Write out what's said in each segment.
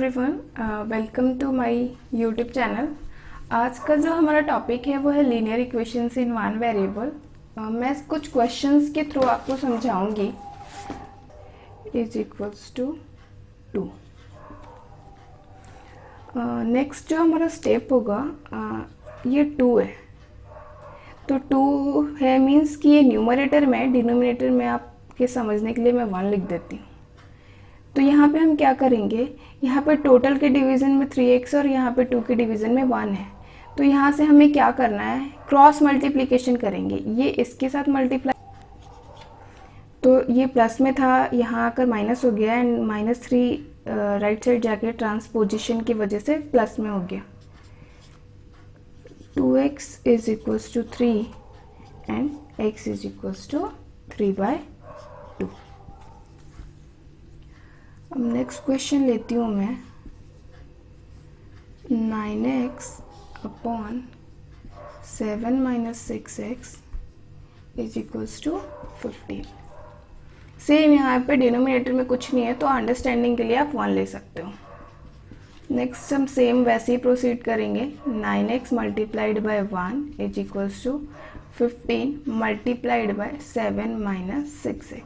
Everyone, welcome to my YouTube channel. आज का जो हमारा टॉपिक है वो है linear equations in one variable. मैं कुछ क्वेश्चंस के थ्रू आपको समझाऊंगी। Is equals to 2। नेक्स्ट जो हमारा स्टेप होगा ये 2 है। तो 2 है मीन्स कि ये न्यूमरेटर में, डिनोमिनेटर में आपके समझने के लिए मैं 1 लिख देती हूँ। तो यहाँ पे हम क्या करेंगे, यहाँ पे टोटल के डिवीज़न में 3x और यहाँ पे 2 के डिवीज़न में 1 है। तो यहाँ से हमें क्या करना है, क्रॉस मल्टीप्लिकेशन करेंगे। ये इसके साथ मल्टीप्लाई, तो ये प्लस में था, यहाँ आकर माइनस हो गया एंड -3 राइट साइड जाके ट्रांसपोजिशन की वजह से प्लस में हो गया। 2x is equals to 3 and x is equals to 3/2। अब नेक्स्ट क्वेश्चन लेती हूँ मैं। 9x upon 7 - 6x is equals to 15। Same यहाँ पे डिनोमिनेटर में कुछ नहीं है तो अंडरस्टैंडिंग के लिए आप 1 ले सकते हो। नेक्स्ट हम सेम वैसे ही प्रोसीड करेंगे। 9x multiplied by 1 is equals to 15 multiplied by 7 - 6x।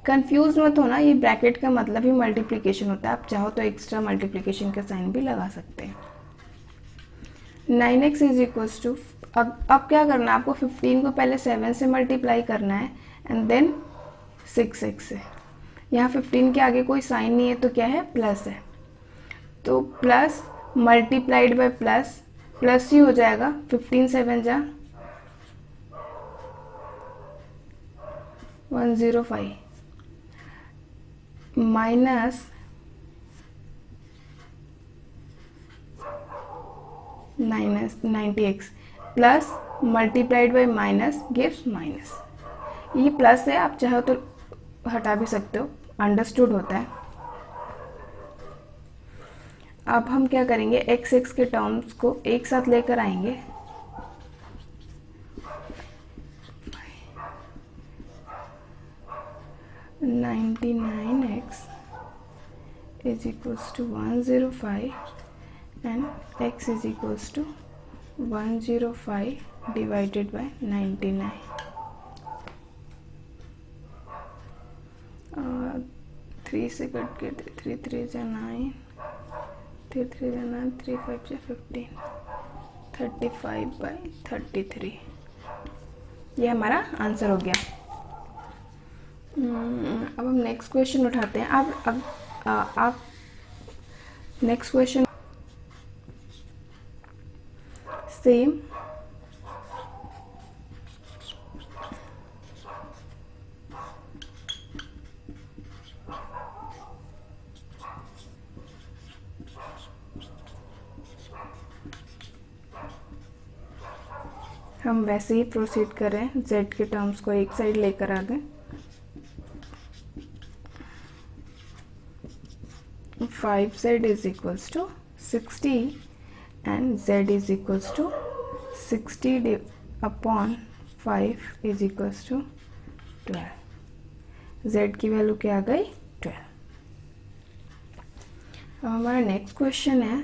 Confuse मत होना, ये ब्रैकेट का मतलब ही मल्टीप्लिकेशन होता है। आप चाहो तो एक्स्ट्रा मल्टीप्लिकेशन का साइन भी लगा सकते हैं। 9x इज इक्वल्स टू, अब क्या करना है आपको, 15 को पहले 7 से मल्टीप्लाई करना है एंड देन 6x से। यहाँ 15 के आगे कोई साइन नहीं है तो क्या है, प्लस है। तो plus multiplied by plus, plus ही हो जाएगा। 15 7 जा 105 minus -90x plus multiplied by minus gives minus. ये प्लस है, आप चाहो तो हटा भी सकते हो, अंडरस्टूड होता है। अब हम क्या करेंगे, x के टर्म्स को एक साथ लेकर आएंगे। (99x) is equals to 105 and x is equals to 105 divided by 99। 3 से कट के 3 3 जा 9, 3 3 जा 9, 3 5 जा 15, 35/33। ये हमारा आंसर हो गया। अब हम नेक्स्ट क्वेश्चन उठाते हैं। आप नेक्स्ट क्वेश्चन सेम हम वैसे ही प्रोसीड करें, z के टर्म्स को एक साइड लेकर आ गए। 5z is equals to 60 and z is equals to 60 upon 5 is equals to 12। z की वैल्यू क्या आ गई, 12। अब हमारा नेक्स्ट क्वेश्चन है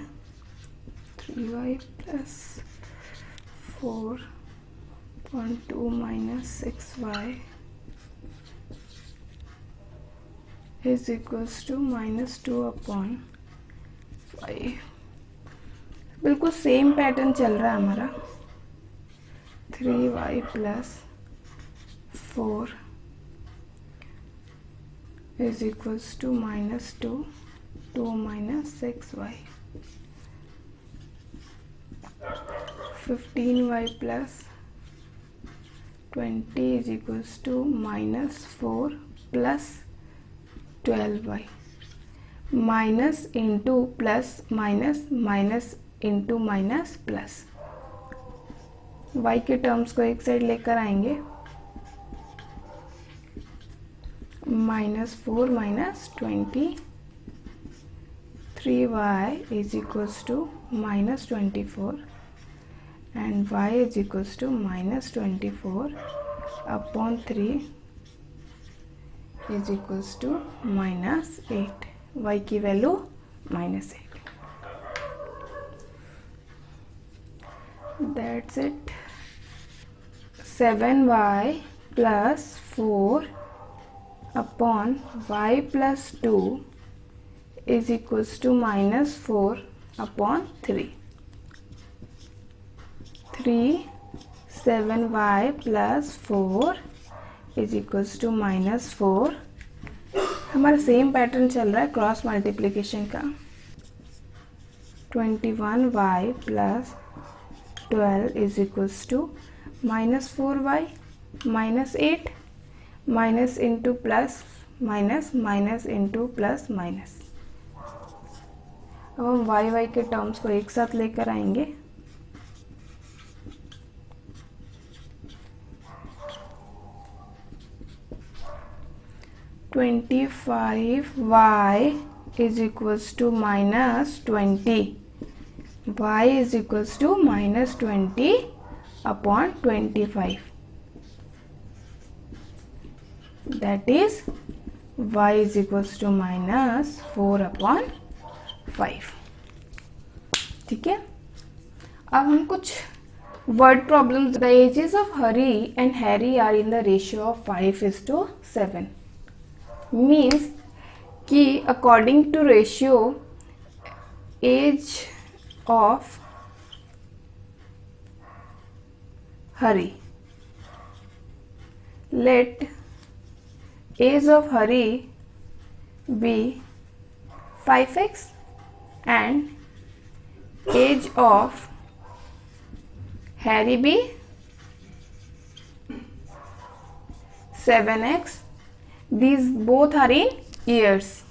3y plus 4/2 minus 6y is equals to -2/5। बिल्कुल सेम पैटर्न चल रहा है हमारा। 3y plus 4 is equals to -2 minus 6y। 15y plus 20 is equals to -4 plus 12y। Minus into plus minus, minus into minus plus. y के terms को एक side लेकर आएंगे। -4 minus 20, 3y is equals to -24 and y is equals to -24/3 is equals to -8। y की value -8. That's it. 7y plus 4 upon y plus 2 is equals to -4 upon 3. 7y plus 4 is equals to -4. हमारा same pattern चल रहा है cross multiplication का. 21y plus 12 is equals to -4y -8 minus into plus minus minus into plus minus. अब हम y के terms को एक साथ लेकर आएंगे. (25y is equals to -20. y is equals to -20 upon 25. That is y is equals to -4 upon 5. ठीक है. अब हम कुछ word problems. The ages of Hari and Harry are in the ratio of 5:7. Means कि according to ratio age of Hari, let age of Hari be 5x and age of Harry be 7x. These both are in years.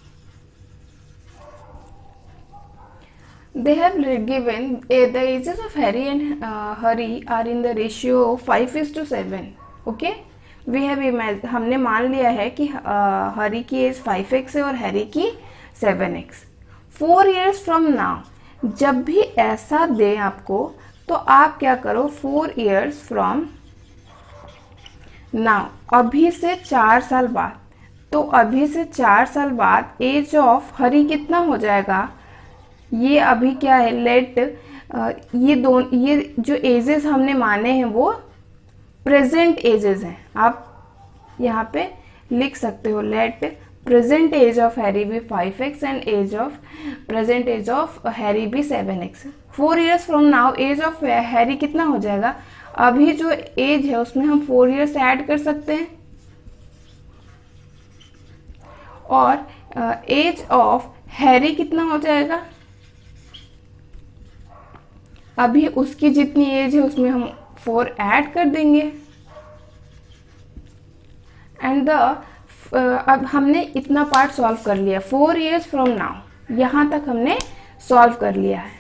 They have given the ages of Harry and Hari are in the ratio 5:7. Okay. We have imagined, हमने मान लिया है कि हरी की as 5x है और Harry की 7x. 4 years from now, जब भी ऐसा दे आपको, तो आप क्या करो, 4 years from now, अभी से 4 साल बाद. तो अभी से 4 साल बाद एज ऑफ हरी कितना हो जाएगा. ये अभी क्या है, लेट ये जो एजेस हमने माने हैं वो प्रेजेंट एजेस हैं. आप यहाँ पे लिख सकते हो, let present age of Harry be 5x and age of present age of Harry be 7x. 4 years from now age of Harry कितना हो जाएगा. अभी जो एज है उसमें हम 4 years ऐड कर सकते हैं और एज ऑफ हैरी कितना हो जाएगा. अभी उसकी जितनी एज है उसमें हम 4 ऐड कर देंगे. एंड अब हमने इतना पार्ट सॉल्व कर लिया. 4 years फ्रॉम नाउ यहाँ तक हमने सॉल्व कर लिया है.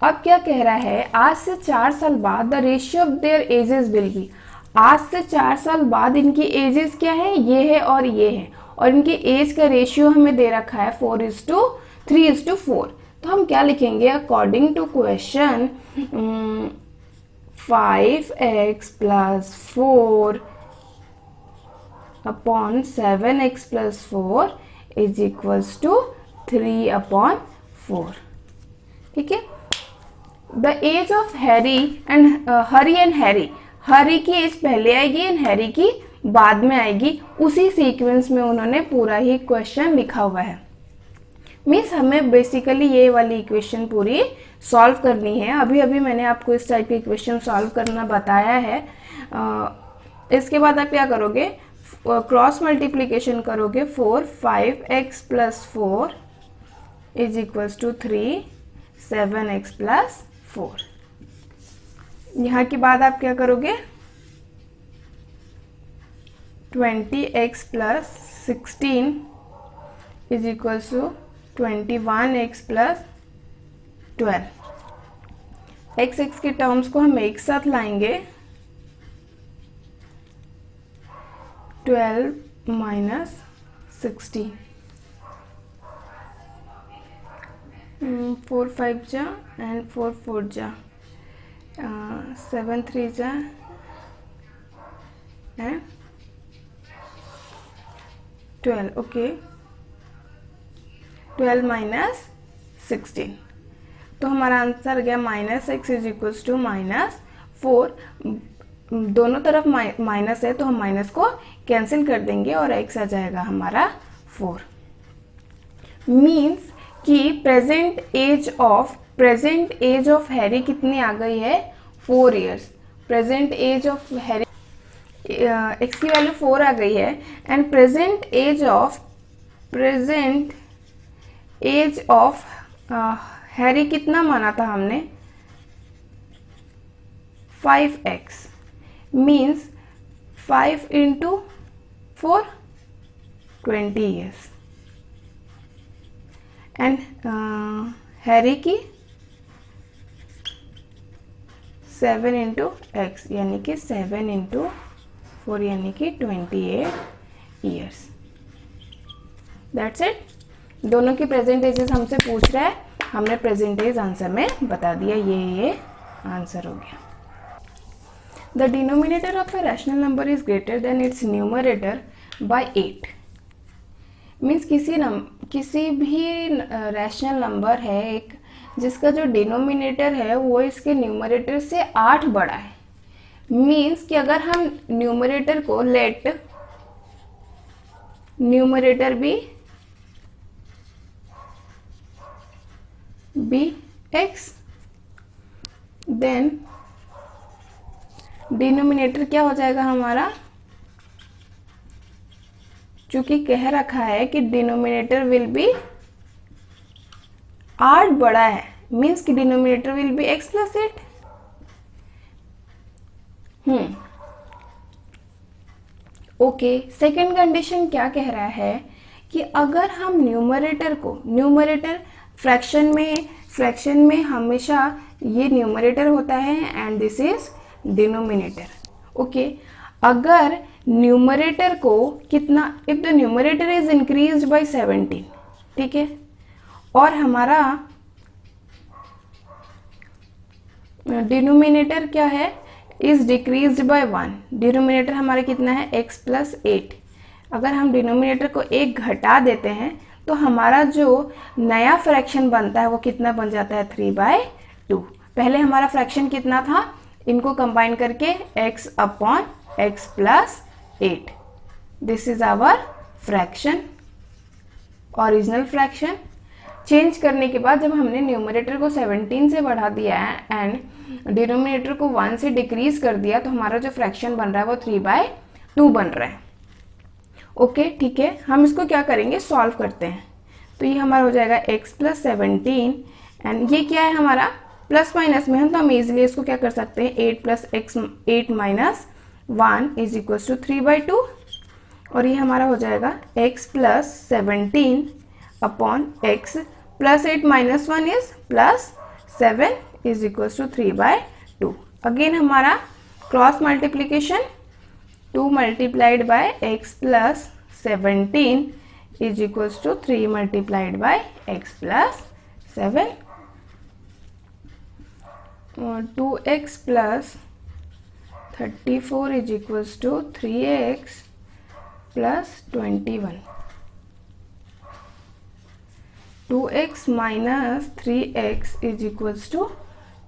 अब क्या कह रहा है, आज से 4 साल बाद the ratio of their edges will be. आज से 4 साल बाद इनकी एजेस क्या है, ये है और ये है, और इनकी एज का रेशियो हमें दे रखा है 4:3:4. तो हम क्या लिखेंगे, according to question 5x plus 4 upon 7x plus 4 is equals to 3 upon 4. ठीक है. The age of Harry and Harry, Hari की एज पहले आएगी एंड हैरी की बाद में आएगी. उसी सीक्वेंस में उन्होंने पूरा ही क्वेश्चन लिखा हुआ है. मीन्स हमें बेसिकली ये वाली इक्वेशन पूरी सॉल्व करनी है. अभी अभी मैंने आपको इस टाइप की इक्वेशन सॉल्व करना बताया है. इसके बाद आप क्या करोगे, क्रॉस मल्टीप्लिकेशन करोगे. 5x plus 4 is equals to 3, 7x plus 4. यहाँ के बाद आप क्या करोगे, 20x plus 16 is equals to 21x plus 12. x के टर्म्स को हम एक साथ लाएंगे. 12 minus 16. 4 5 जा and 4 4 जा, 7 3 जा and 12. Okay. 12 minus 16। तो हमारा आंसर गया -x इज इक्वल्स टू -4। दोनों तरफ माइनस है तो हम माइनस को कैंसिल कर देंगे और x आ जाएगा हमारा 4। मीन्स कि प्रेजेंट एज ऑफ हैरी कितनी आ गई है, 4 years. Present age of Harry x की वैल्यू 4 आ गई है and present age of Harry कितना माना था हमने, 5x। Means 5 into 4 20 years and Harry की 7 इंटू एक्स यानी कि 7 इंटू 4 यानी कि 28 ईयर्स। That's it. दोनों की प्रेजेंट एजेस हमसे पूछ रहा है, हमने प्रेजेंट एज आंसर में बता दिया, ये आंसर हो गया। The denominator of a rational number is greater than it's numerator bye 8। Means किसी भी रैशनल नंबर है एक जिसका जो डिनोमिनेटर है वो इसके न्यूमरेटर से 8 बड़ा है। मीन्स कि अगर हम न्यूमरेटर को let numerator be x, then denominator क्या हो जाएगा हमारा, चूंकि कह रखा है कि डिनोमिनेटर विल बी 8 बड़ा है, मीन्स कि denominator will be x plus 8। Okay, second condition क्या कह रहा है कि अगर हम न्यूमरेटर फ्रैक्शन में हमेशा ये न्यूमरेटर होता है and this is denominator. Okay, अगर न्यूमरेटर को कितना, if the numerator is increased by 17, ठीक है, और हमारा डिनोमिनेटर क्या है, इज डिक्रीज्ड बाय 1। डिनोमिनेटर हमारा कितना है, x प्लस 8। अगर हम डिनोमिनेटर को 1 घटा देते हैं तो हमारा जो नया फ्रैक्शन बनता है वो कितना बन जाता है, 3/2। पहले हमारा फ्रैक्शन कितना था, इनको कंबाइन करके x upon x plus 8। This is our fraction, original fraction. Change करने के बाद जब हमने न्यूमरेटर को 17 से बढ़ा दिया है एंड डिनोमिनेटर को 1 से डिक्रीज कर दिया तो हमारा जो फ्रैक्शन बन रहा है वो 3/2 बन रहा है। ओके, ठीक है, हम इसको क्या करेंगे, सॉल्व करते हैं। तो ये हमारा हो जाएगा x प्लस 17 एंड ये क्या है हमारा, प्लस माइनस में है तो हम इजिली इसको क्या कर सकते हैं, 8 plus x 8 minus 1 is equal to 3/2। और ये हमारा हो जाएगा x plus 17 upon x plus 8 minus 1 is plus 7 is equal to 3/2। Again हमारा cross multiplication, 2 multiplied by x plus 17 is equal to 3 multiplied by x plus 7। 2x plus 34 is equal to 3x plus 21। 2x minus 3x is equal to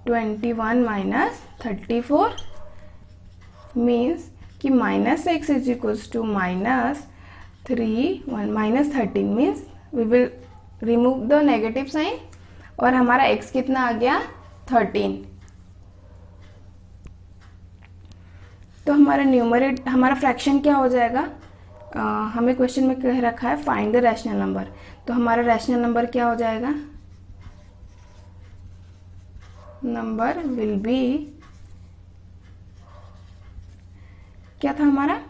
21 minus 34। Means कि minus x is equal to minus 13 means we will remove the negative sign और हमारा x कितना आ गया, 13। तो हमारा fraction क्या हो जाएगा, हमें क्वेश्चन में कह रखा है फाइंड द रैशनल नंबर। तो हमारा रैशनल नंबर क्या हो जाएगा, नंबर विल बी, क्या था हमारा,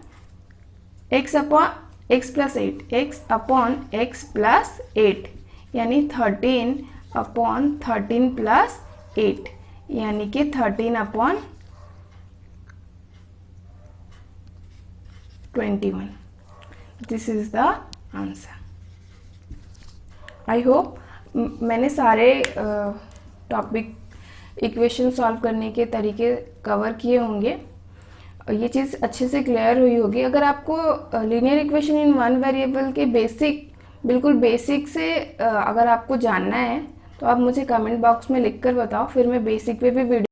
x plus 8, x upon x plus 8 यानी 13 अपॉन 13 प्लस 8 यानी कि 13 upon 21। This is the answer. I hope मैंने सारे टॉपिक इक्वेशन सॉल्व करने के तरीके कवर किए होंगे और ये चीज़ अच्छे से क्लियर हुई होगी। अगर आपको linear equation in one variable के बिल्कुल बेसिक से अगर आपको जानना है तो आप मुझे कमेंट बॉक्स में लिख कर बताओ, फिर मैं बेसिक पे भी वीडियो